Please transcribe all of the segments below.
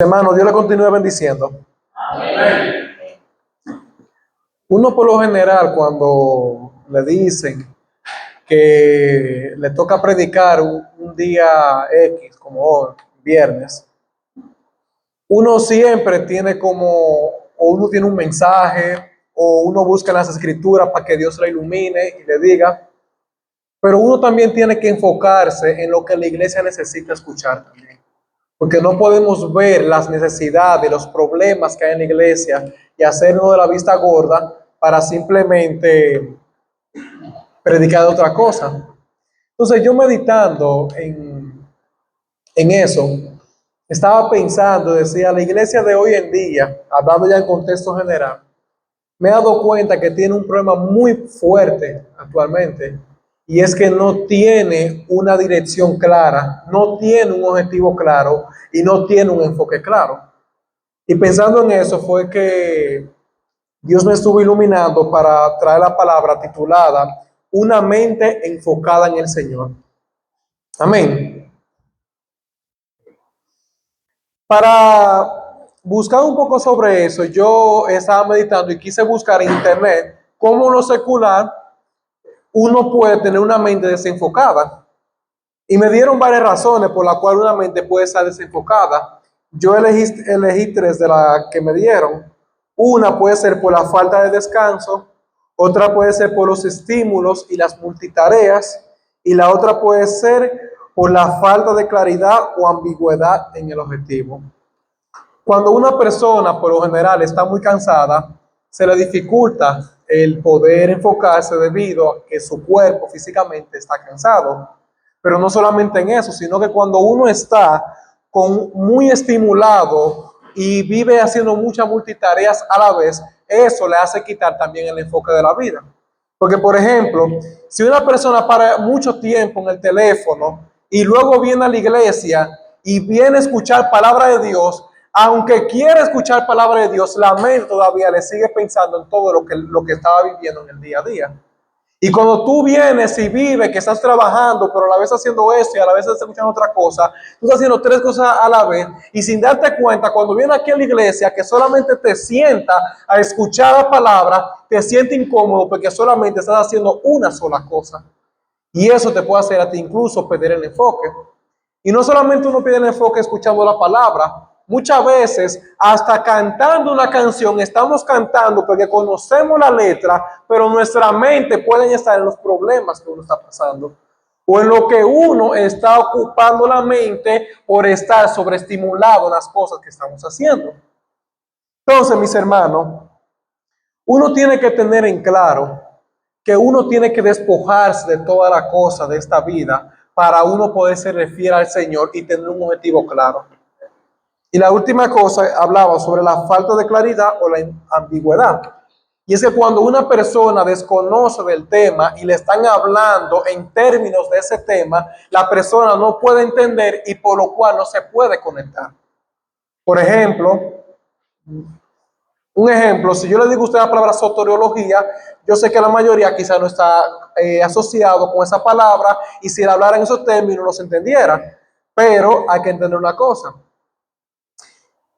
Hermano, Dios le continúe bendiciendo. Amén. Uno por lo general, cuando le dicen que le toca predicar un día X, como hoy, viernes, uno siempre tiene o uno tiene un mensaje, o uno busca en las escrituras para que Dios le ilumine y le diga, pero uno también tiene que enfocarse en lo que la iglesia necesita escuchar también. Porque no podemos ver las necesidades, los problemas que hay en la iglesia y hacernos de la vista gorda para simplemente predicar de otra cosa. Entonces yo meditando en eso, estaba pensando, decía, la iglesia de hoy en día, hablando ya en contexto general, me he dado cuenta que tiene un problema muy fuerte actualmente, y es que no tiene una dirección clara, no tiene un objetivo claro y no tiene un enfoque claro. Y pensando en eso fue que Dios me estuvo iluminando para traer la palabra titulada Una mente enfocada en el Señor. Amén. Para buscar un poco sobre eso, yo estaba meditando y quise buscar en internet cómo lo secular uno puede tener una mente desenfocada. Y me dieron varias razones por las cuales una mente puede estar desenfocada. Yo elegí tres de las que me dieron. Una puede ser por la falta de descanso, otra puede ser por los estímulos y las multitareas, y la otra puede ser por la falta de claridad o ambigüedad en el objetivo. Cuando una persona, por lo general, está muy cansada, se le dificulta el poder enfocarse debido a que su cuerpo físicamente está cansado. Pero no solamente en eso, sino que cuando uno está muy estimulado y vive haciendo muchas multitareas a la vez, eso le hace quitar también el enfoque de la vida. Porque, por ejemplo, si una persona para mucho tiempo en el teléfono y luego viene a la iglesia y viene a escuchar palabra de Dios, aunque quiere escuchar palabra de Dios, la mente todavía le sigue pensando en todo lo que estaba viviendo en el día a día. Y cuando tú vienes y vives que estás trabajando, pero a la vez haciendo esto y a la vez estás escuchando otra cosa, tú estás haciendo tres cosas a la vez y sin darte cuenta, cuando vienes aquí a la iglesia, que solamente te sienta a escuchar la palabra, te sientes incómodo porque solamente estás haciendo una sola cosa. Y eso te puede hacer a ti incluso perder el enfoque. Y no solamente uno pierde el enfoque escuchando la palabra, muchas veces hasta cantando una canción estamos cantando porque conocemos la letra, pero nuestra mente puede estar en los problemas que uno está pasando o en lo que uno está ocupando la mente por estar sobreestimulado en las cosas que estamos haciendo. Entonces, mis hermanos, uno tiene que tener en claro que uno tiene que despojarse de toda la cosa de esta vida para uno poder ser refiel al Señor y tener un objetivo claro. Y la última cosa hablaba sobre la falta de claridad o la ambigüedad. Y es que cuando una persona desconoce del tema y le están hablando en términos de ese tema, la persona no puede entender y por lo cual no se puede conectar. Por ejemplo, si yo le digo a usted la palabra soteriología, yo sé que la mayoría quizá no está asociado con esa palabra y si le hablara en esos términos no se entendiera. Pero hay que entender una cosa.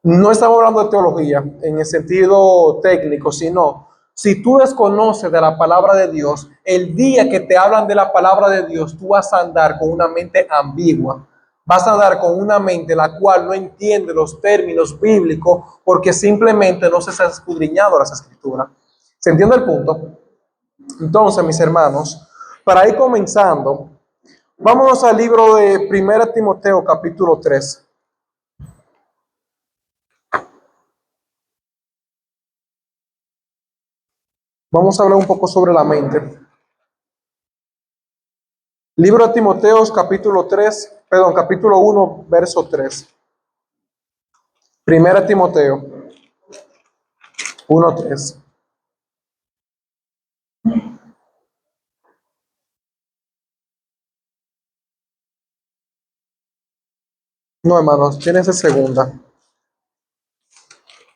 No estamos hablando de teología en el sentido técnico, sino si tú desconoces de la palabra de Dios, el día que te hablan de la palabra de Dios, tú vas a andar con una mente ambigua. Vas a andar con una mente la cual no entiende los términos bíblicos porque simplemente no se ha escudriñado las escrituras. ¿Se entiende el punto? Entonces, mis hermanos, para ir comenzando, vámonos al libro de 1 Timoteo capítulo 3. Vamos a hablar un poco sobre la mente. Libro de Timoteo, capítulo 1, verso 3. Primera Timoteo 1, 3. No, hermanos, tienes segunda.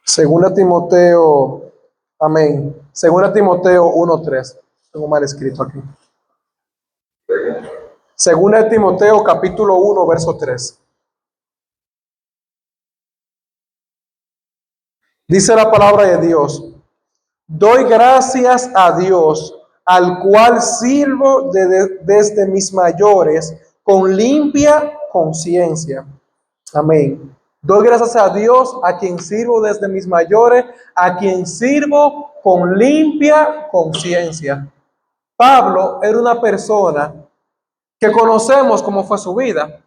Segunda Timoteo, amén. Segunda Timoteo 1, 3. Tengo mal escrito aquí. Segunda Timoteo, capítulo 1, verso 3. Dice la palabra de Dios: doy gracias a Dios, al cual sirvo desde mis mayores con limpia conciencia. Amén. Doy gracias a Dios, a quien sirvo desde mis mayores, a quien sirvo con limpia conciencia. Pablo era una persona que conocemos cómo fue su vida.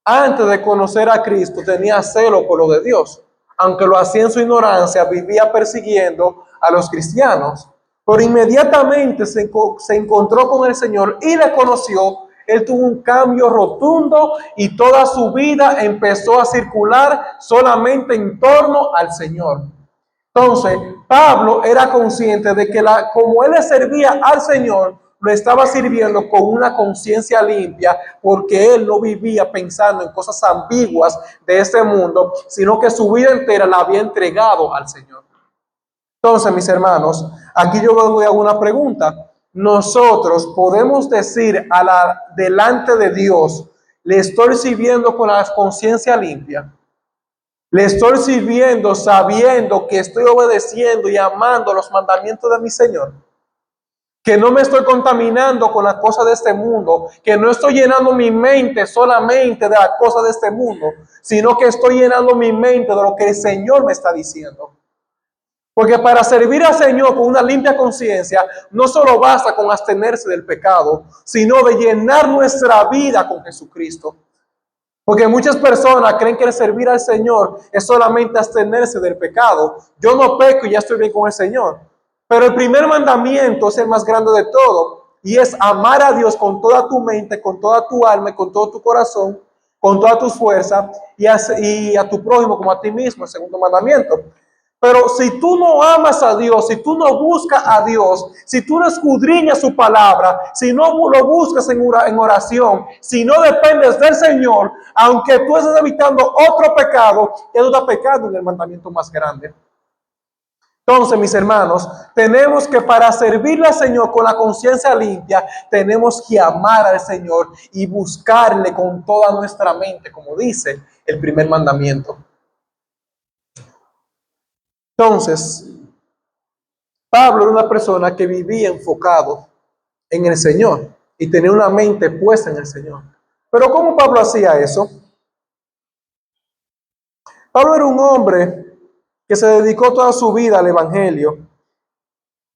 Antes de conocer a Cristo tenía celo por lo de Dios. Aunque lo hacía en su ignorancia, vivía persiguiendo a los cristianos. Pero inmediatamente se encontró con el Señor y le conoció. Él tuvo un cambio rotundo y toda su vida empezó a circular solamente en torno al Señor. Entonces, Pablo era consciente de que como él le servía al Señor, lo estaba sirviendo con una conciencia limpia, porque él no vivía pensando en cosas ambiguas de este mundo, sino que su vida entera la había entregado al Señor. Entonces, mis hermanos, aquí yo voy a una pregunta. Nosotros podemos decir delante de Dios, le estoy sirviendo con la conciencia limpia. Le estoy sirviendo sabiendo que estoy obedeciendo y amando los mandamientos de mi Señor. Que no me estoy contaminando con las cosas de este mundo. Que no estoy llenando mi mente solamente de las cosas de este mundo. Sino que estoy llenando mi mente de lo que el Señor me está diciendo. Porque para servir al Señor con una limpia conciencia, no solo basta con abstenerse del pecado, sino de llenar nuestra vida con Jesucristo. Porque muchas personas creen que el servir al Señor es solamente abstenerse del pecado. Yo no peco y ya estoy bien con el Señor. Pero el primer mandamiento es el más grande de todo. Y es amar a Dios con toda tu mente, con toda tu alma y con todo tu corazón, con todas tus fuerzas, y a tu prójimo como a ti mismo, el segundo mandamiento. Pero si tú no amas a Dios, si tú no buscas a Dios, si tú no escudriñas su palabra, si no lo buscas en oración, si no dependes del Señor, aunque tú estés evitando otro pecado, ya tú estás pecando en el mandamiento más grande. Entonces, mis hermanos, tenemos que para servirle al Señor con la conciencia limpia, tenemos que amar al Señor y buscarle con toda nuestra mente, como dice el primer mandamiento. Entonces, Pablo era una persona que vivía enfocado en el Señor y tenía una mente puesta en el Señor. Pero ¿cómo Pablo hacía eso? Pablo era un hombre que se dedicó toda su vida al Evangelio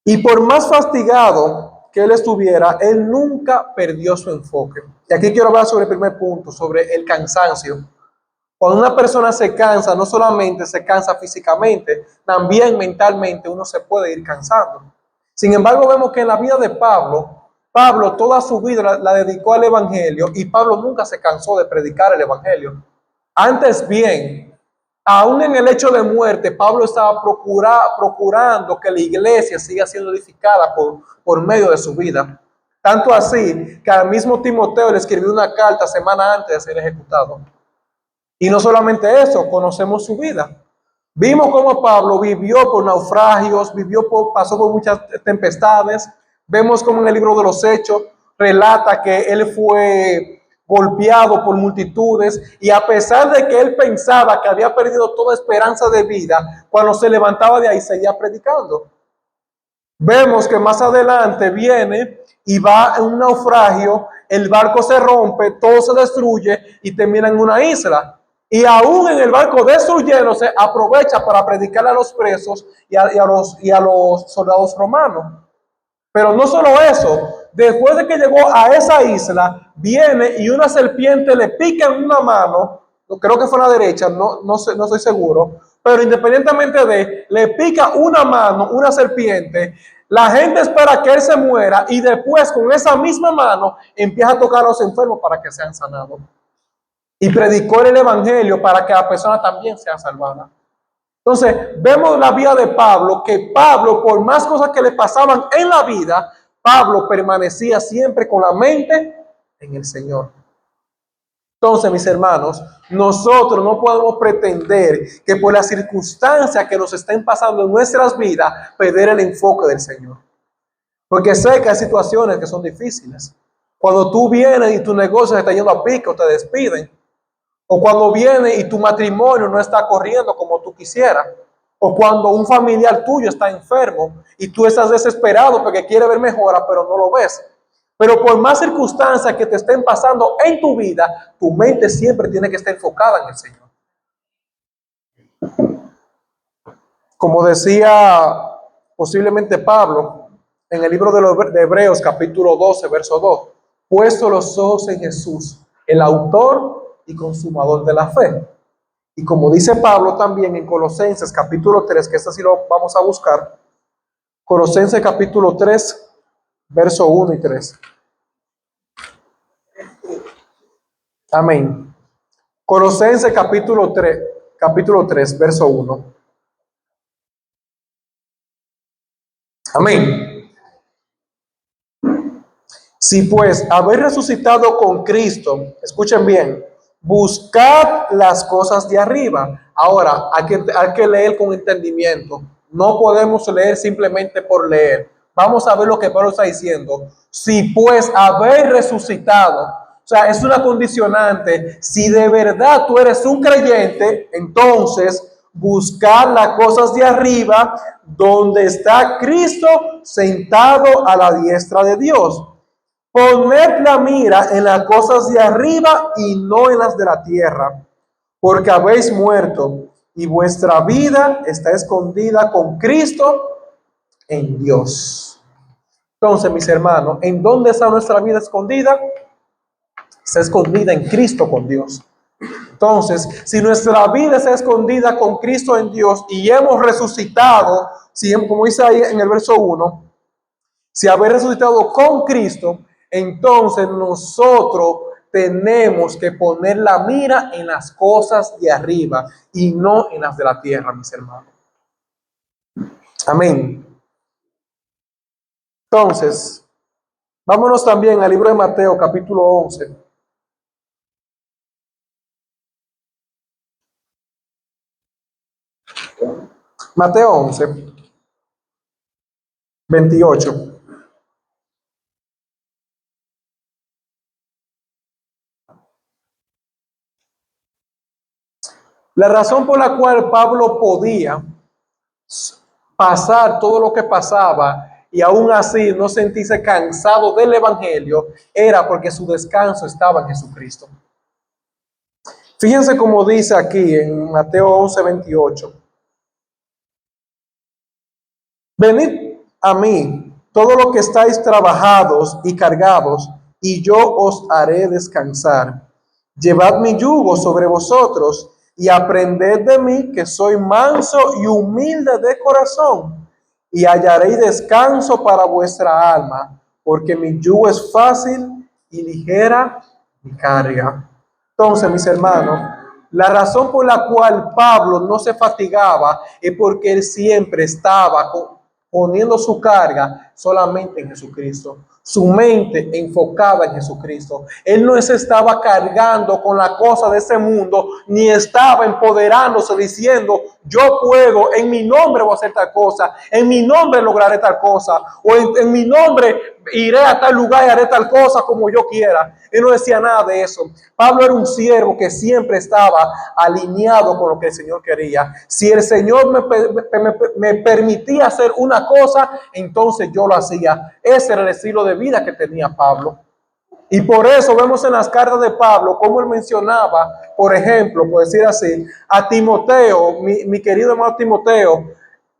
y por más fastigado que él estuviera, él nunca perdió su enfoque. Y aquí quiero hablar sobre el primer punto, sobre el cansancio. Cuando una persona se cansa, no solamente se cansa físicamente, también mentalmente uno se puede ir cansando. Sin embargo, vemos que en la vida de Pablo toda su vida la dedicó al Evangelio y Pablo nunca se cansó de predicar el Evangelio. Antes bien, aún en el hecho de muerte, Pablo estaba procurando que la iglesia siga siendo edificada por medio de su vida. Tanto así que al mismo Timoteo le escribió una carta semana antes de ser ejecutado. Y no solamente eso, conocemos su vida. Vimos cómo Pablo vivió por naufragios, pasó por muchas tempestades. Vemos cómo en el libro de los Hechos relata que él fue golpeado por multitudes y a pesar de que él pensaba que había perdido toda esperanza de vida, cuando se levantaba de ahí seguía predicando. Vemos que más adelante viene y va en un naufragio, el barco se rompe, todo se destruye y termina en una isla. Y aún en el barco destruyéndose, aprovecha para predicar a los presos y a los soldados romanos. Pero no solo eso, después de que llegó a esa isla, viene y una serpiente le pica en una mano, creo que fue a la derecha, no estoy seguro, pero independientemente le pica una mano, una serpiente, la gente espera que él se muera y después con esa misma mano empieza a tocar a los enfermos para que sean sanados. Y predicó el evangelio para que la persona también sea salvada. Entonces, vemos la vida de Pablo, que Pablo, por más cosas que le pasaban en la vida, Pablo permanecía siempre con la mente en el Señor. Entonces, mis hermanos, nosotros no podemos pretender que por las circunstancias que nos estén pasando en nuestras vidas, perder el enfoque del Señor. Porque sé que hay situaciones que son difíciles. Cuando tú vienes y tu negocio se está yendo a pique o te despiden. O cuando viene y tu matrimonio no está corriendo como tú quisieras. O cuando un familiar tuyo está enfermo y tú estás desesperado porque quiere ver mejora, pero no lo ves. Pero por más circunstancias que te estén pasando en tu vida, tu mente siempre tiene que estar enfocada en el Señor. Como decía posiblemente Pablo en el libro de Hebreos capítulo 12, verso 2, puesto los ojos en Jesús, el autor y consumador de la fe. Y como dice Pablo también en Colosenses capítulo 3, que este sí lo vamos a buscar, Colosenses capítulo 3, verso 1 y 3. Amén. Colosenses capítulo 3, verso 1. Amén. Si pues habéis resucitado con Cristo, escuchen bien, buscad las cosas de arriba. Ahora, hay que leer con entendimiento. No podemos leer simplemente por leer. Vamos a ver lo que Pablo está diciendo. Si pues habéis resucitado, o sea, es una condicionante. Si de verdad tú eres un creyente, entonces buscar las cosas de arriba, donde está Cristo sentado a la diestra de Dios. Poned la mira en las cosas de arriba y no en las de la tierra, porque habéis muerto y vuestra vida está escondida con Cristo en Dios. Entonces, mis hermanos, ¿en dónde está nuestra vida escondida? Está escondida en Cristo con Dios. Entonces, si nuestra vida está escondida con Cristo en Dios y hemos resucitado, como dice ahí en el verso 1, si habéis resucitado con Cristo, entonces nosotros tenemos que poner la mira en las cosas de arriba y no en las de la tierra, mis hermanos. Amén. Entonces, vámonos también al libro de Mateo, capítulo 11. Mateo 11, 28. La razón por la cual Pablo podía pasar todo lo que pasaba y aún así no sentirse cansado del evangelio era porque su descanso estaba en Jesucristo. Fíjense cómo dice aquí en Mateo 11, 28. Venid a mí, todos los que estáis trabajados y cargados, y yo os haré descansar. Llevad mi yugo sobre vosotros y aprended de mí, que soy manso y humilde de corazón, y hallaréis descanso para vuestra alma, porque mi yugo es fácil y ligera mi carga. Entonces, mis hermanos, la razón por la cual Pablo no se fatigaba es porque él siempre estaba poniendo su carga solamente en Jesucristo. Su mente enfocada en Jesucristo. Él no se estaba cargando con la cosa de ese mundo, ni estaba empoderándose diciendo, yo puedo, en mi nombre voy a hacer tal cosa, en mi nombre lograré tal cosa, o en mi nombre iré a tal lugar y haré tal cosa como yo quiera. Él no decía nada de eso. Pablo era un siervo que siempre estaba alineado con lo que el Señor quería. Si el Señor me permitía hacer una cosa, entonces yo lo hacía. Ese era el estilo de vida que tenía Pablo. Y por eso vemos en las cartas de Pablo cómo él mencionaba, por ejemplo, por decir así, a Timoteo, mi querido hermano Timoteo,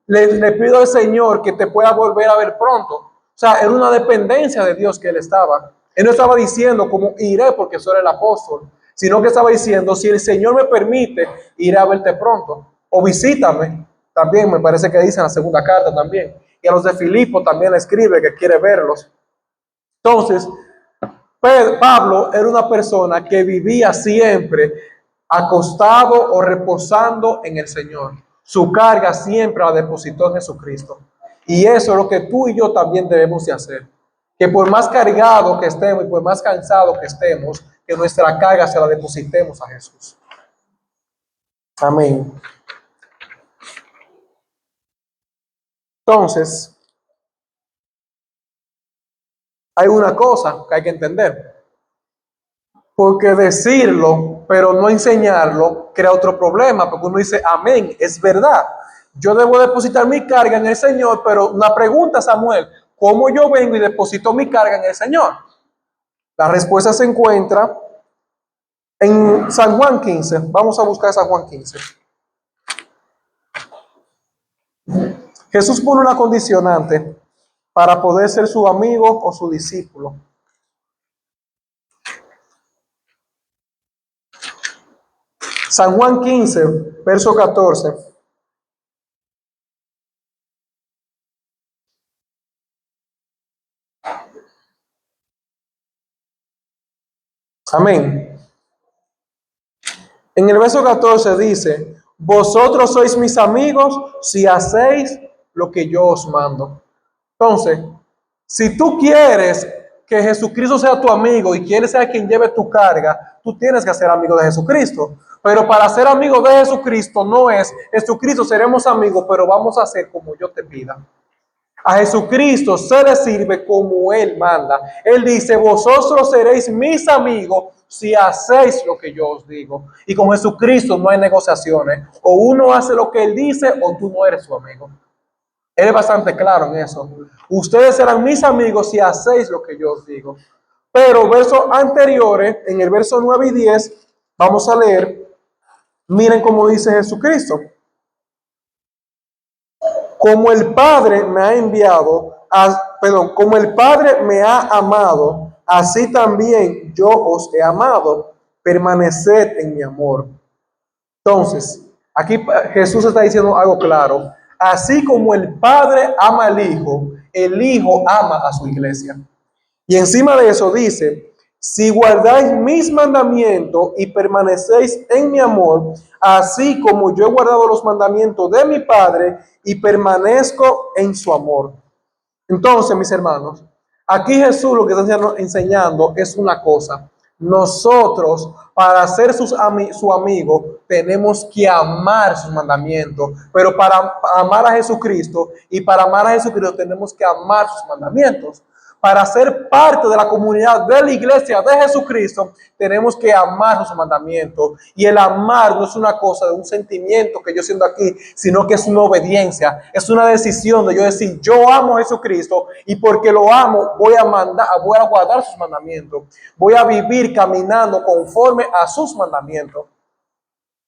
le pido al Señor que te pueda volver a ver pronto. O sea, era una dependencia de Dios que él estaba. Él no estaba diciendo como iré porque soy el apóstol, sino que estaba diciendo, si el Señor me permite, iré a verte pronto. O visítame. También me parece que dice en la segunda carta también. Y a los de Filipo también le escribe que quiere verlos. Entonces, Pablo era una persona que vivía siempre acostado o reposando en el Señor. Su carga siempre la depositó en Jesucristo. Y eso es lo que tú y yo también debemos de hacer. Que por más cargado que estemos y por más cansado que estemos, que nuestra carga se la depositemos a Jesús. Amén. Entonces, hay una cosa que hay que entender. Porque decirlo, pero no enseñarlo, crea otro problema, porque uno dice, amén, es verdad. Yo debo depositar mi carga en el Señor, pero una pregunta, Samuel, ¿cómo yo vengo y deposito mi carga en el Señor? La respuesta se encuentra en San Juan 15. Vamos a buscar San Juan 15. Jesús pone una condicionante para poder ser su amigo o su discípulo. San Juan 15, verso 14. Amén. En el verso 14 dice, vosotros sois mis amigos si hacéis lo que yo os mando. Entonces, si tú quieres que Jesucristo sea tu amigo y quieres ser quien lleve tu carga, tú tienes que ser amigo de Jesucristo. Pero para ser amigo de Jesucristo no es, Jesucristo seremos amigos, pero vamos a hacer como yo te pida. A Jesucristo se le sirve como Él manda. Él dice, vosotros seréis mis amigos si hacéis lo que yo os digo. Y con Jesucristo no hay negociaciones. O uno hace lo que Él dice o tú no eres su amigo. Él es bastante claro en eso. Ustedes serán mis amigos si hacéis lo que yo os digo. Pero versos anteriores, en el verso 9 y 10, vamos a leer, miren cómo dice Jesucristo. Como el Padre me ha enviado, como el Padre me ha amado, así también yo os he amado. Permaneced en mi amor. Entonces, aquí Jesús está diciendo algo claro. Así como el Padre ama al Hijo, el Hijo ama a su iglesia. Y encima de eso dice, si guardáis mis mandamientos y permanecéis en mi amor, así como yo he guardado los mandamientos de mi Padre y permanezco en su amor. Entonces, mis hermanos, aquí Jesús lo que está enseñando es una cosa. Nosotros, para ser su amigo, tenemos que amar sus mandamientos. Pero para amar a Jesucristo y para amar a Jesucristo tenemos que amar sus mandamientos. Para ser parte de la comunidad de la iglesia de Jesucristo, tenemos que amar sus mandamientos. Y el amar no es una cosa de un sentimiento que yo siento aquí, sino que es una obediencia. Es una decisión de yo decir, yo amo a Jesucristo y porque lo amo voy a guardar sus mandamientos. Voy a vivir caminando conforme a sus mandamientos.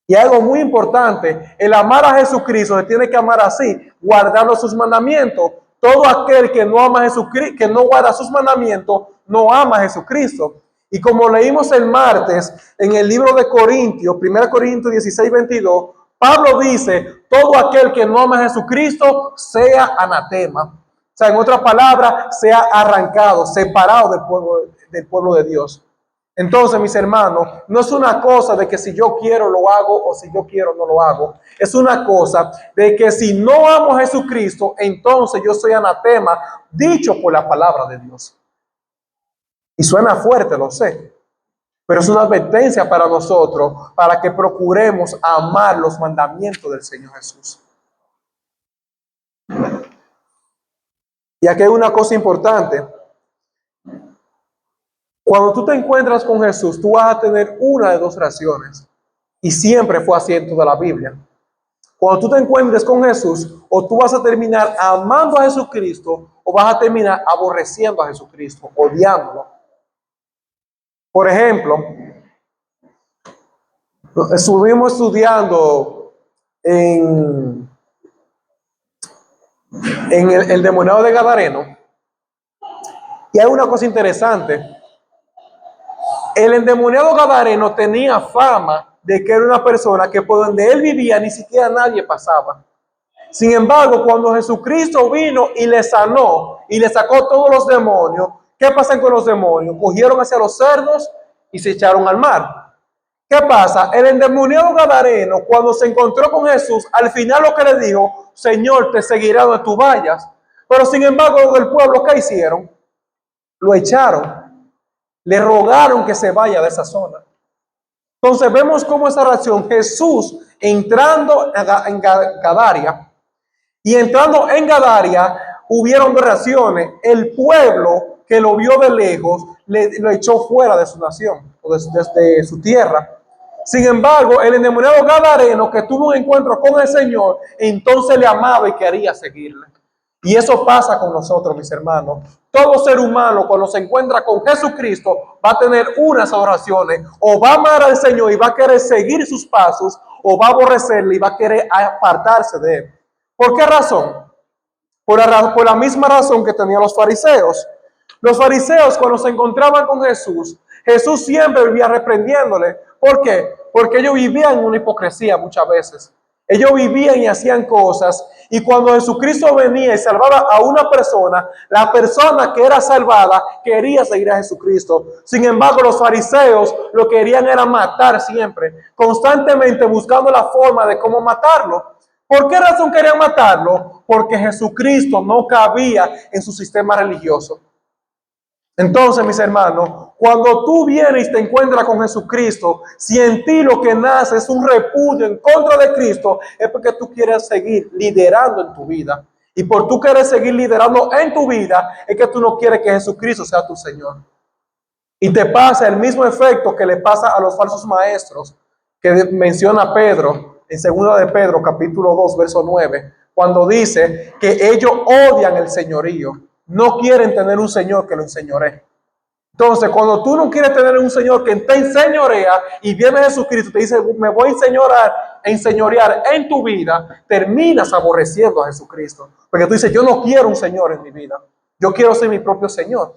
Y algo muy importante, el amar a Jesucristo se tiene que amar así, guardando sus mandamientos. Todo aquel que no ama a Jesucristo, que no guarda sus mandamientos, no ama a Jesucristo. Y como leímos el martes en el libro de Corintios, 1 Corintios 16, 22, Pablo dice, todo aquel que no ama a Jesucristo sea anatema. O sea, en otras palabras, sea arrancado, separado del pueblo de Dios. Entonces, mis hermanos, no es una cosa de que si yo quiero lo hago o si yo quiero no lo hago. Es una cosa de que si no amo a Jesucristo, entonces yo soy anatema, dicho por la palabra de Dios. Y suena fuerte, lo sé, pero es una advertencia para nosotros, para que procuremos amar los mandamientos del Señor Jesús. Y aquí hay una cosa importante. Cuando tú te encuentras con Jesús, tú vas a tener una de dos reacciones. Y siempre fue así en toda la Biblia. Cuando tú te encuentres con Jesús, o tú vas a terminar amando a Jesucristo, o vas a terminar aborreciendo a Jesucristo, odiándolo. Por ejemplo, estuvimos estudiando en el demoniado de Gadareno, y hay una cosa interesante. El endemoniado Gadareno tenía fama de que era una persona que por donde él vivía ni siquiera nadie pasaba. Sin embargo, cuando Jesucristo vino y le sanó y le sacó todos los demonios, ¿qué pasa con los demonios? Cogieron hacia los cerdos y se echaron al mar. ¿Qué pasa? El endemoniado Gadareno, cuando se encontró con Jesús, al final lo que le dijo, Señor, te seguiré donde tú vayas. Pero sin embargo, el pueblo, ¿qué hicieron? Lo echaron. Le rogaron que se vaya de esa zona. Entonces vemos cómo esa reacción, Jesús entrando en Gadaria, y entrando en Gadaria, hubieron dos reacciones. El pueblo que lo vio de lejos, lo echó fuera de su nación, o desde su tierra. Sin embargo, el endemoniado gadareno que tuvo un encuentro con el Señor, entonces le amaba y quería seguirle. Y eso pasa con nosotros, mis hermanos. Todo ser humano, cuando se encuentra con Jesucristo, va a tener unas oraciones. O va a amar al Señor y va a querer seguir sus pasos, o va a aborrecerle y va a querer apartarse de él. ¿Por qué razón? Por la misma razón que tenían los fariseos. Los fariseos, cuando se encontraban con Jesús, Jesús siempre vivía reprendiéndole. ¿Por qué? Porque ellos vivían en una hipocresía muchas veces. Ellos vivían y hacían cosas, y cuando Jesucristo venía y salvaba a una persona, la persona que era salvada quería seguir a Jesucristo. Sin embargo, los fariseos lo que querían era matar siempre, constantemente buscando la forma de cómo matarlo. ¿Por qué razón querían matarlo? Porque Jesucristo no cabía en su sistema religioso. Entonces, mis hermanos, cuando tú vienes y te encuentras con Jesucristo, si en ti lo que nace es un repudio en contra de Cristo, es porque tú quieres seguir liderando en tu vida. Y por tú querer seguir liderando en tu vida, es que tú no quieres que Jesucristo sea tu Señor. Y te pasa el mismo efecto que le pasa a los falsos maestros, que menciona Pedro, en 2 de Pedro, capítulo 2, verso 9, cuando dice que ellos odian el señorío, no quieren tener un Señor que lo enseñoree. Entonces, cuando tú no quieres tener un Señor que te enseñorea y viene Jesucristo y te dice, me voy a enseñorear en tu vida, terminas aborreciendo a Jesucristo. Porque tú dices, yo no quiero un Señor en mi vida, yo quiero ser mi propio Señor.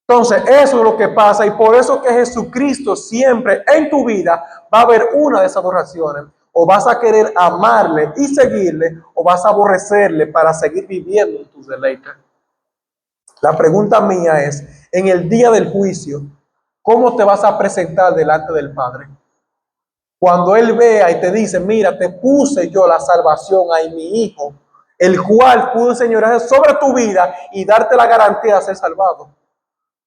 Entonces, eso es lo que pasa, y por eso que Jesucristo siempre en tu vida va a haber una de esas dos reacciones. O vas a querer amarle y seguirle, o vas a aborrecerle para seguir viviendo en tus deleites. La pregunta mía es, en el día del juicio, ¿cómo te vas a presentar delante del Padre? Cuando Él vea y te dice, mira, te puse yo la salvación a mi Hijo, el cual pudo enseñorear sobre tu vida y darte la garantía de ser salvado.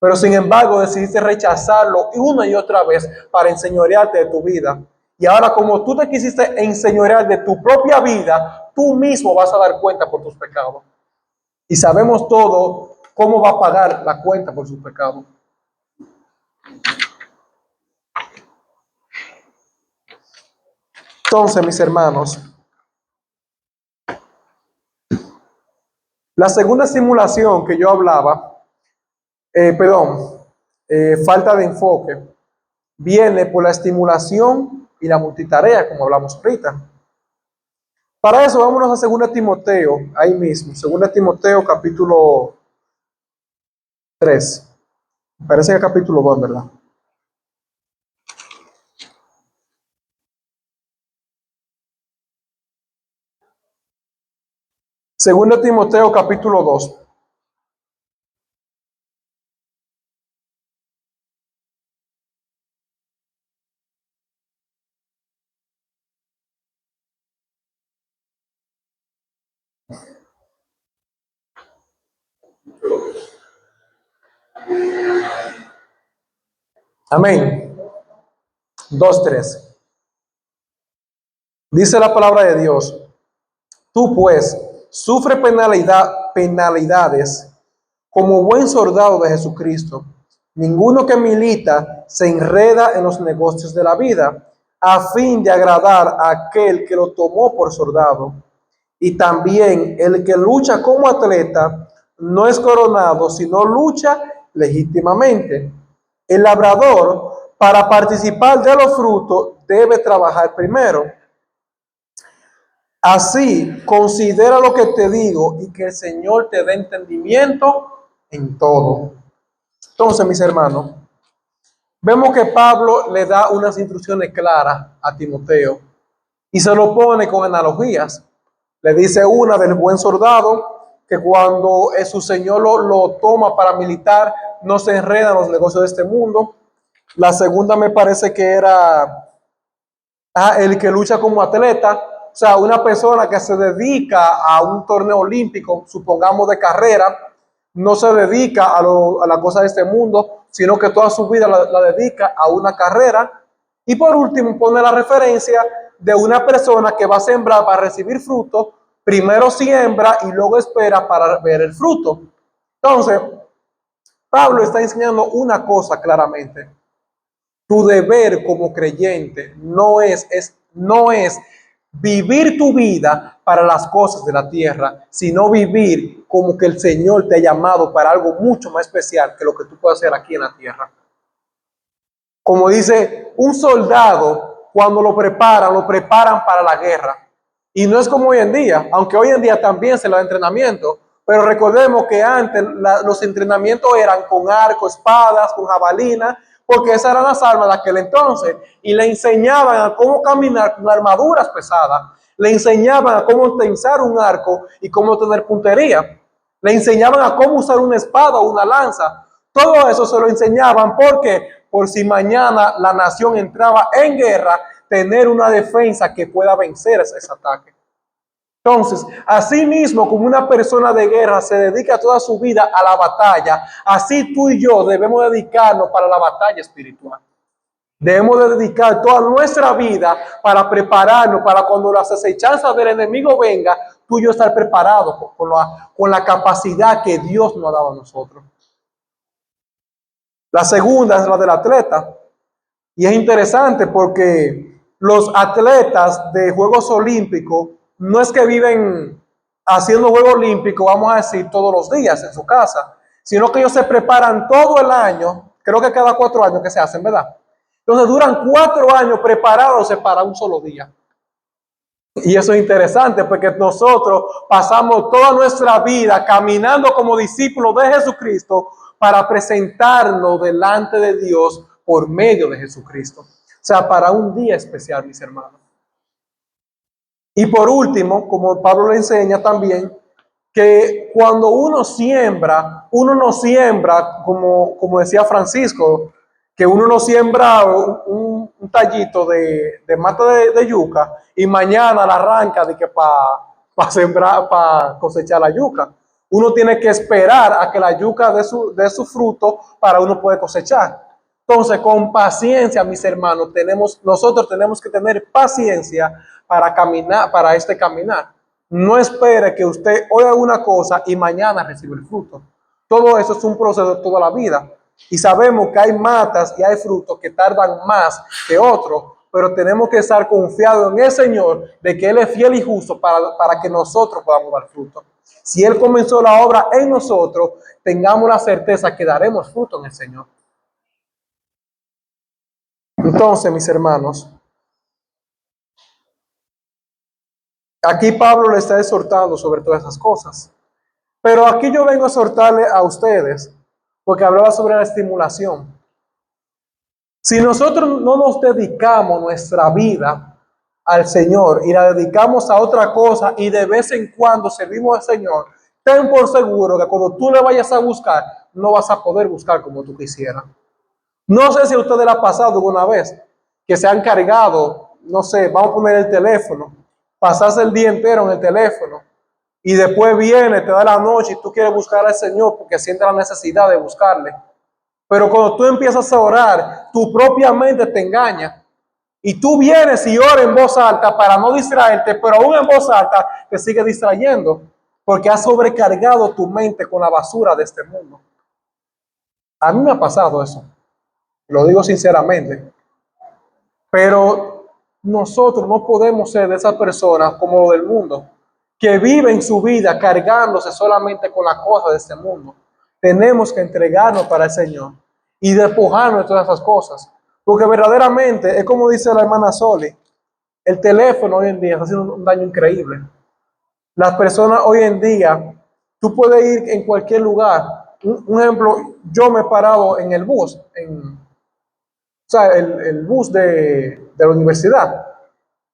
Pero sin embargo decidiste rechazarlo una y otra vez para enseñorearte de tu vida. Y ahora, como tú te quisiste enseñorear de tu propia vida, tú mismo vas a dar cuenta por tus pecados. Y sabemos todo cómo va a pagar la cuenta por sus pecados. Entonces, mis hermanos, la segunda simulación que yo hablaba, falta de enfoque, viene por la estimulación y la multitarea, como hablamos ahorita. Para eso, vámonos a 2 Timoteo, ahí mismo, 2 Timoteo capítulo 3. Parece que capítulo 2, ¿verdad? Segunda Timoteo capítulo 2. Amén. 2:3. Dice la palabra de Dios: tú pues sufre penalidades como buen soldado de Jesucristo. Ninguno que milita se enreda en los negocios de la vida a fin de agradar a aquel que lo tomó por soldado. Y también el que lucha como atleta no es coronado, sino lucha legítimamente. El labrador, para participar de los frutos, debe trabajar primero. Así, considera lo que te digo y que el Señor te dé entendimiento en todo. Entonces, mis hermanos, vemos que Pablo le da unas instrucciones claras a Timoteo y se lo pone con analogías. Le dice una del buen soldado, que cuando su Señor lo toma para militar, no se enreda en los negocios de este mundo. La segunda me parece que era el que lucha como atleta. O sea, una persona que se dedica a un torneo olímpico, supongamos de carrera, no se dedica a la cosa de este mundo, sino que toda su vida la dedica a una carrera. Y por último, pone la referencia de una persona que va a sembrar para recibir fruto. Primero siembra y luego espera para ver el fruto. Entonces, Pablo está enseñando una cosa claramente. Tu deber como creyente no es vivir tu vida para las cosas de la tierra, sino vivir como que el Señor te ha llamado para algo mucho más especial que lo que tú puedes hacer aquí en la tierra. Como dice, un soldado, cuando lo preparan para la guerra. Y no es como hoy en día, aunque hoy en día también se le da entrenamiento, pero recordemos que antes los entrenamientos eran con arco, espadas, con jabalina, porque esas eran las armas de aquel entonces. Y le enseñaban a cómo caminar con armaduras pesadas. Le enseñaban a cómo tensar un arco y cómo tener puntería. Le enseñaban a cómo usar una espada o una lanza. Todo eso se lo enseñaban porque por si mañana la nación entraba en guerra, tener una defensa que pueda vencer ese ataque. Entonces, así mismo como una persona de guerra se dedica toda su vida a la batalla, así tú y yo debemos dedicarnos para la batalla espiritual. Debemos de dedicar toda nuestra vida para prepararnos, para cuando las acechanzas del enemigo venga, tú y yo estar preparados con la capacidad que Dios nos ha dado a nosotros. La segunda es la del atleta. Y es interesante porque los atletas de Juegos Olímpicos no es que viven haciendo Juegos Olímpicos, vamos a decir, todos los días en su casa, sino que ellos se preparan todo el año, creo que cada 4 años que se hacen, ¿verdad? Entonces duran 4 años preparándose para un solo día. Y eso es interesante porque nosotros pasamos toda nuestra vida caminando como discípulos de Jesucristo para presentarnos delante de Dios por medio de Jesucristo. O sea, para un día especial, mis hermanos. Y por último, como Pablo le enseña también, que cuando uno no siembra, como decía Francisco, que uno no siembra un tallito de mata de yuca y mañana la arranca de que para sembrar, para cosechar la yuca. Uno tiene que esperar a que la yuca dé su fruto para uno poder cosechar. Entonces, con paciencia, mis hermanos, nosotros tenemos que tener paciencia para caminar, para este caminar. No espere que usted hoy haga una cosa y mañana reciba el fruto. Todo eso es un proceso de toda la vida. Y sabemos que hay matas y hay frutos que tardan más que otros, pero tenemos que estar confiados en el Señor de que Él es fiel y justo para que nosotros podamos dar fruto. Si Él comenzó la obra en nosotros, tengamos la certeza que daremos fruto en el Señor. Entonces, mis hermanos, aquí Pablo le está exhortando sobre todas esas cosas. Pero aquí yo vengo a exhortarle a ustedes, porque hablaba sobre la estimulación. Si nosotros no nos dedicamos nuestra vida al Señor y la dedicamos a otra cosa y de vez en cuando servimos al Señor, ten por seguro que cuando tú le vayas a buscar, no vas a poder buscar como tú quisieras. No sé si a ustedes les ha pasado alguna vez que se han cargado, no sé, vamos a poner el teléfono, pasarse el día entero en el teléfono y después viene, te da la noche y tú quieres buscar al Señor porque sientes la necesidad de buscarle. Pero cuando tú empiezas a orar, tu propia mente te engaña. Y tú vienes y oras en voz alta para no distraerte, pero aún en voz alta te sigue distrayendo porque has sobrecargado tu mente con la basura de este mundo. A mí me ha pasado eso. Lo digo sinceramente. Pero nosotros no podemos ser de esas personas como lo del mundo, que viven su vida cargándose solamente con las cosas de este mundo. Tenemos que entregarnos para el Señor y despojarnos de todas esas cosas. Porque verdaderamente, es como dice la hermana Soli, el teléfono hoy en día está haciendo un daño increíble. Las personas hoy en día, tú puedes ir en cualquier lugar. Un ejemplo, yo me he parado en el bus, o sea, el bus de la universidad.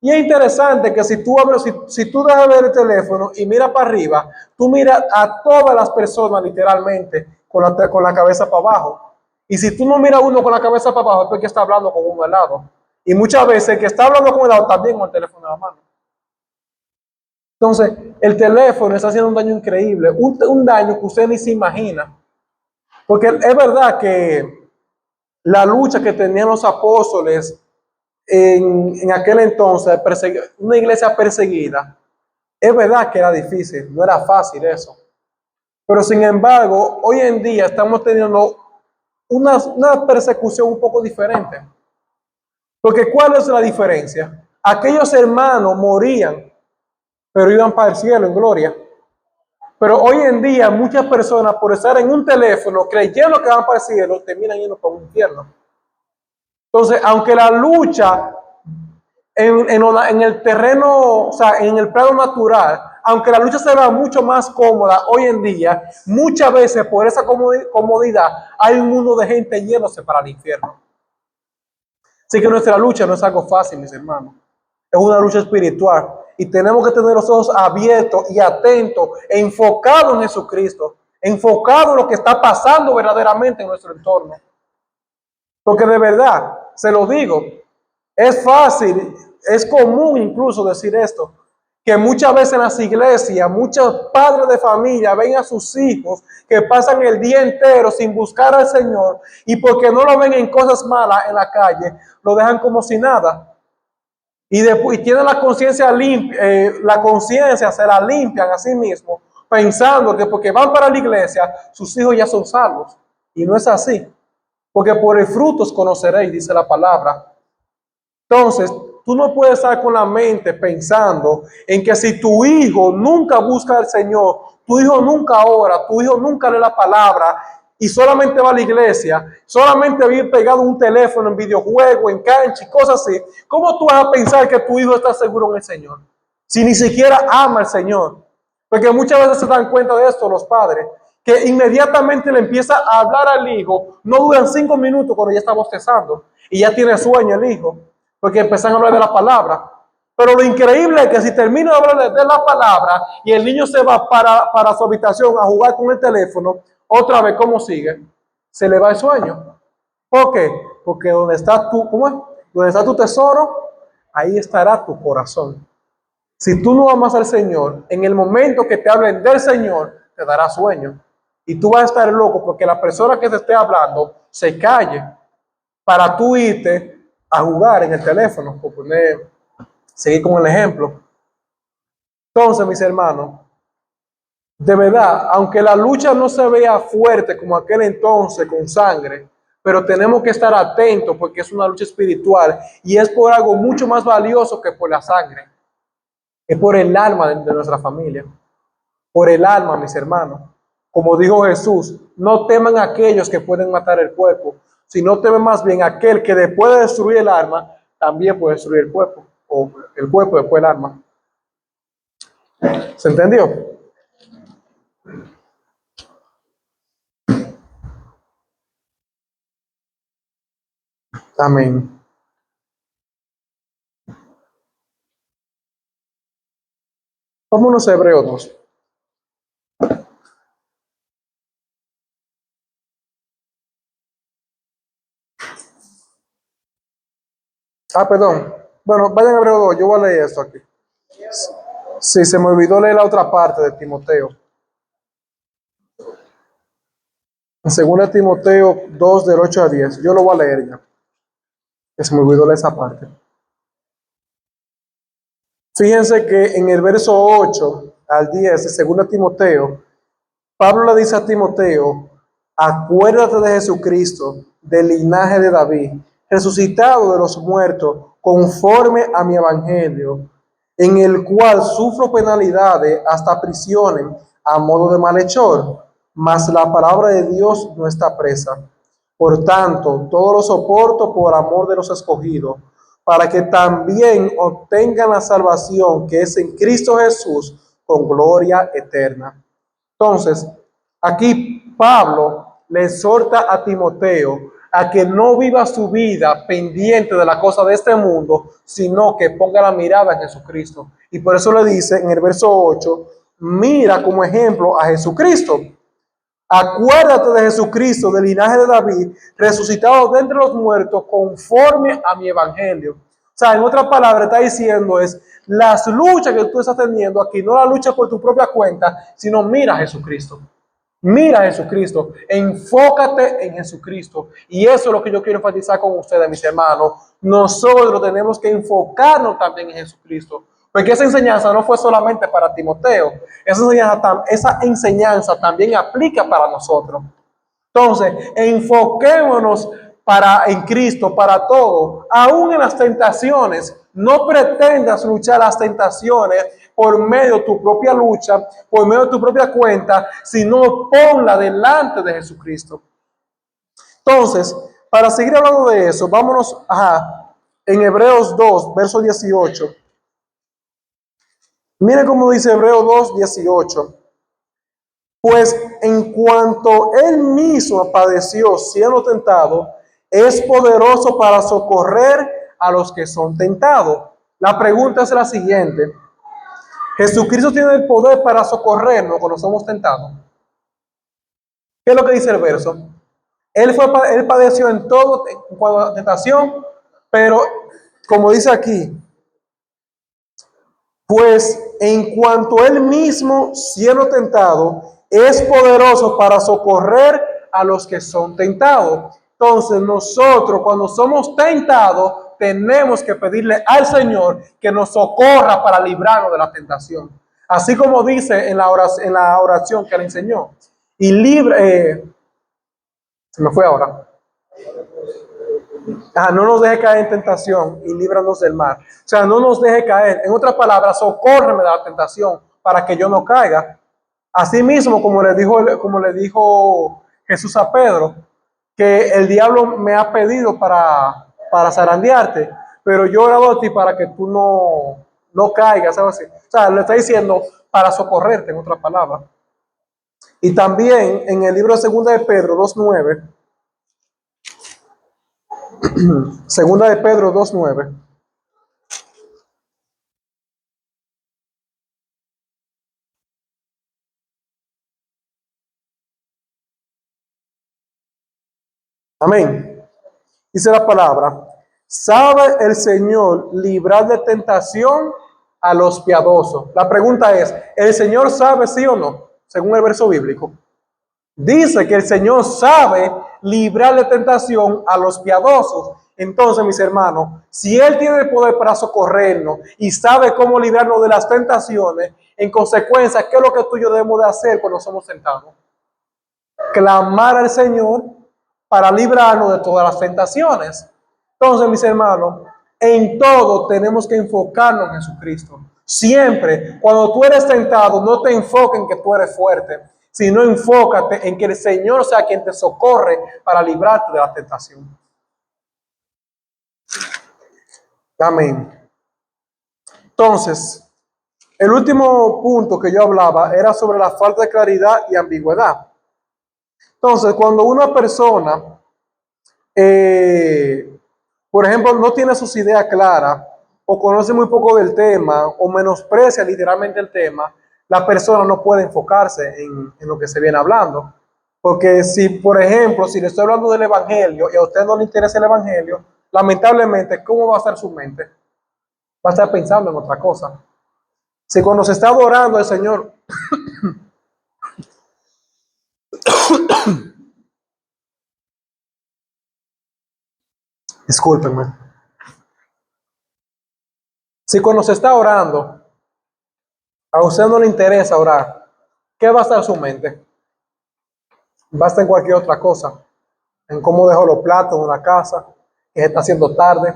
Y es interesante que si tú dejas ver el teléfono y miras para arriba, tú miras a todas las personas literalmente con la cabeza para abajo. Y si tú no miras uno con la cabeza para abajo, es porque está hablando con uno al lado. Y muchas veces el que está hablando con el lado también con el teléfono en la mano. Entonces, el teléfono está haciendo un daño increíble, un daño que usted ni se imagina. Porque es verdad que la lucha que tenían los apóstoles en aquel entonces, una iglesia perseguida, es verdad que era difícil, no era fácil eso. Pero sin embargo, hoy en día estamos teniendo una persecución un poco diferente. Porque ¿cuál es la diferencia? Aquellos hermanos morían, pero iban para el cielo en gloria. Pero hoy en día muchas personas por estar en un teléfono creyendo que van para el cielo, terminan yendo para un infierno. Entonces, aunque la lucha en el terreno, o sea, en el plano natural, aunque la lucha se vea mucho más cómoda hoy en día, muchas veces por esa comodidad hay un mundo de gente yéndose para el infierno. Así que nuestra lucha no es algo fácil, mis hermanos. Es una lucha espiritual y tenemos que tener los ojos abiertos y atentos, enfocados en Jesucristo, enfocados en lo que está pasando verdaderamente en nuestro entorno. Porque de verdad, se lo digo, es fácil, es común incluso decir esto, que muchas veces en las iglesias, muchos padres de familia ven a sus hijos que pasan el día entero sin buscar al Señor y porque no lo ven en cosas malas en la calle, lo dejan como si nada. Y después tienen la conciencia limpia, la conciencia se la limpian a sí mismos, pensando que porque van para la iglesia, sus hijos ya son salvos. Y no es así. Porque por el frutos conoceréis, dice la palabra. Entonces, tú no puedes estar con la mente pensando en que si tu hijo nunca busca al Señor, tu hijo nunca ora, tu hijo nunca lee la palabra y solamente va a la iglesia, solamente vive pegado a un teléfono, en videojuego, en cancha y cosas así, ¿cómo tú vas a pensar que tu hijo está seguro en el Señor? Si ni siquiera ama al Señor. Porque muchas veces se dan cuenta de esto los padres, que inmediatamente le empieza a hablar al hijo, no duran 5 minutos cuando ya está bostezando y ya tiene sueño el hijo, porque empiezan a hablar de la palabra. Pero lo increíble es que si termina de hablar de la palabra y el niño se va para su habitación a jugar con el teléfono, otra vez, ¿cómo sigue? Se le va el sueño. ¿Por qué? Porque donde está tu, ¿cómo es? Donde está tu tesoro, ahí estará tu corazón. Si tú no amas al Señor, en el momento que te hablen del Señor, te dará sueño. Y tú vas a estar loco porque la persona que te esté hablando se calle para tú irte a jugar en el teléfono, por seguir con el ejemplo. Entonces, mis hermanos, de verdad, aunque la lucha no se vea fuerte como aquel entonces con sangre, pero tenemos que estar atentos porque es una lucha espiritual y es por algo mucho más valioso que por la sangre. Es por el alma de nuestra familia, por el alma, mis hermanos. Como dijo Jesús, no teman a aquellos que pueden matar el cuerpo, sino temen más bien a aquel que después de destruir el alma, también puede destruir el cuerpo, o el cuerpo después el alma. ¿Se entendió? Amén. Vámonos a Hebreos 2. Perdón. Bueno, vayan a Hebreos 2, yo voy a leer esto aquí. Sí, se me olvidó leer la otra parte de Timoteo. En 2 Timoteo 2, del 8 a 10. Yo lo voy a leer ya. Que se me olvidó leer esa parte. Fíjense que en el verso 8 al 10 de 2 Timoteo, Pablo le dice a Timoteo, acuérdate de Jesucristo, del linaje de David, resucitado de los muertos, conforme a mi evangelio, en el cual sufro penalidades hasta prisiones a modo de malhechor, mas la palabra de Dios no está presa. Por tanto, todo lo soporto por amor de los escogidos, para que también obtengan la salvación que es en Cristo Jesús con gloria eterna. Entonces, aquí Pablo le exhorta a Timoteo a que no viva su vida pendiente de la cosa de este mundo, sino que ponga la mirada en Jesucristo. Y por eso le dice en el verso 8, mira como ejemplo a Jesucristo. Acuérdate de Jesucristo, del linaje de David, resucitado de entre los muertos, conforme a mi evangelio. O sea, en otras palabras, está diciendo es, las luchas que tú estás teniendo aquí, no la lucha por tu propia cuenta, sino mira a Jesucristo. Mira a Jesucristo, enfócate en Jesucristo. Y eso es lo que yo quiero enfatizar con ustedes, mis hermanos. Nosotros tenemos que enfocarnos también en Jesucristo. Porque esa enseñanza no fue solamente para Timoteo, esa enseñanza también aplica para nosotros. Entonces, enfoquémonos en Cristo para todo, aún en las tentaciones. No pretendas luchar las tentaciones por medio de tu propia lucha, por medio de tu propia cuenta, sino ponla delante de Jesucristo. Entonces, para seguir hablando de eso, vámonos en Hebreos 2, verso 18. Miren cómo dice Hebreos 2, 18. Pues en cuanto él mismo padeció siendo tentado, es poderoso para socorrer a los que son tentados. La pregunta es la siguiente: ¿Jesucristo tiene el poder para socorrernos cuando somos tentados? ¿Qué es lo que dice el verso? Él padeció en todo en cuanto a tentación, pero como dice aquí, pues en cuanto él mismo siendo tentado, es poderoso para socorrer a los que son tentados. Entonces nosotros cuando somos tentados tenemos que pedirle al Señor que nos socorra para librarnos de la tentación. Así como dice en la oración que le enseñó. Y se me fue ahora. No nos deje caer en tentación y líbranos del mal. O sea, no nos deje caer. En otras palabras, socórreme de la tentación para que yo no caiga. Así mismo, como le dijo Jesús a Pedro, que el diablo me ha pedido para zarandearte, pero yo he orado a ti para que tú no caigas, ¿sabes? O sea, le está diciendo para socorrerte, en otras palabras. Y también en el libro de Segunda de Pedro 2:9, Segunda de Pedro 2:9. Amén. Dice la palabra: ¿sabe el Señor librar de tentación a los piadosos? La pregunta es, ¿el Señor sabe sí o no? Según el verso bíblico. Dice que el Señor sabe librar de tentación a los piadosos. Entonces, mis hermanos, si Él tiene el poder para socorrernos y sabe cómo librarnos de las tentaciones, en consecuencia, ¿qué es lo que tú y yo debemos de hacer cuando somos tentados? Clamar al Señor para librarnos de todas las tentaciones. Entonces, mis hermanos, en todo tenemos que enfocarnos en Jesucristo. Siempre, cuando tú eres tentado, no te enfoques en que tú eres fuerte, sino enfócate en que el Señor sea quien te socorre para librarte de la tentación. Amén. Entonces, el último punto que yo hablaba era sobre la falta de claridad y ambigüedad. Entonces, cuando una persona, por ejemplo, no tiene sus ideas claras, o conoce muy poco del tema, o menosprecia literalmente el tema, la persona no puede enfocarse en lo que se viene hablando. Porque si, por ejemplo, si le estoy hablando del Evangelio y a usted no le interesa el Evangelio, lamentablemente, ¿cómo va a estar su mente? Va a estar pensando en otra cosa. Si cuando se está adorando al Señor, discúlpenme, si cuando se está orando, a usted no le interesa orar, ¿qué va a estar su mente? Va a estar en cualquier otra cosa, en cómo dejo los platos en la casa, que se está haciendo tarde,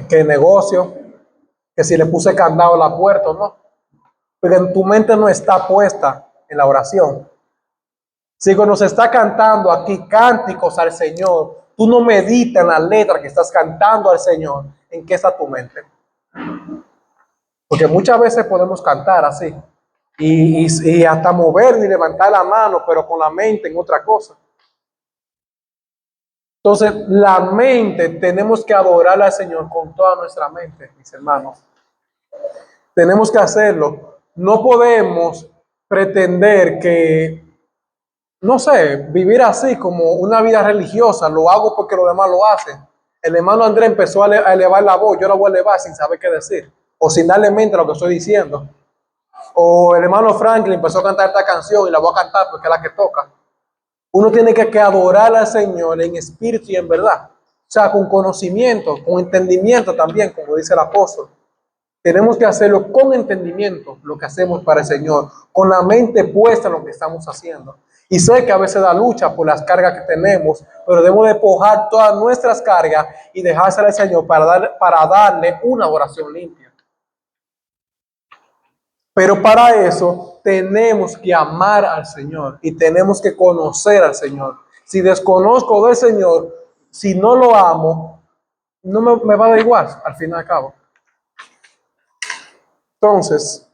que el negocio, que si le puse candado a la puerta o no. Porque en tu mente no está puesta en la oración. Si cuando se está cantando aquí cánticos al Señor, tú no meditas en la letra que estás cantando al Señor, ¿en qué está tu mente? Porque muchas veces podemos cantar así y hasta mover y levantar la mano, pero con la mente en otra cosa. Entonces, la mente, tenemos que adorar al Señor con toda nuestra mente, mis hermanos. Tenemos que hacerlo. No podemos pretender que, no sé, vivir así como una vida religiosa. Lo hago porque los demás lo hacen. El hermano Andrés empezó a elevar la voz. Yo la voy a elevar sin saber qué decir. O sin darle mente a lo que estoy diciendo. O el hermano Franklin empezó a cantar esta canción y la voy a cantar porque es la que toca. Uno tiene que adorar al Señor en espíritu y en verdad. O sea, con conocimiento, con entendimiento también, como dice el apóstol. Tenemos que hacerlo con entendimiento, lo que hacemos para el Señor, con la mente puesta en lo que estamos haciendo. Y sé que a veces da lucha por las cargas que tenemos, pero debemos despojar todas nuestras cargas y dejárselas al Señor para darle una oración limpia. Pero para eso tenemos que amar al Señor y tenemos que conocer al Señor. Si desconozco del Señor, si no lo amo, no me va a dar igual, al fin y al cabo. Entonces,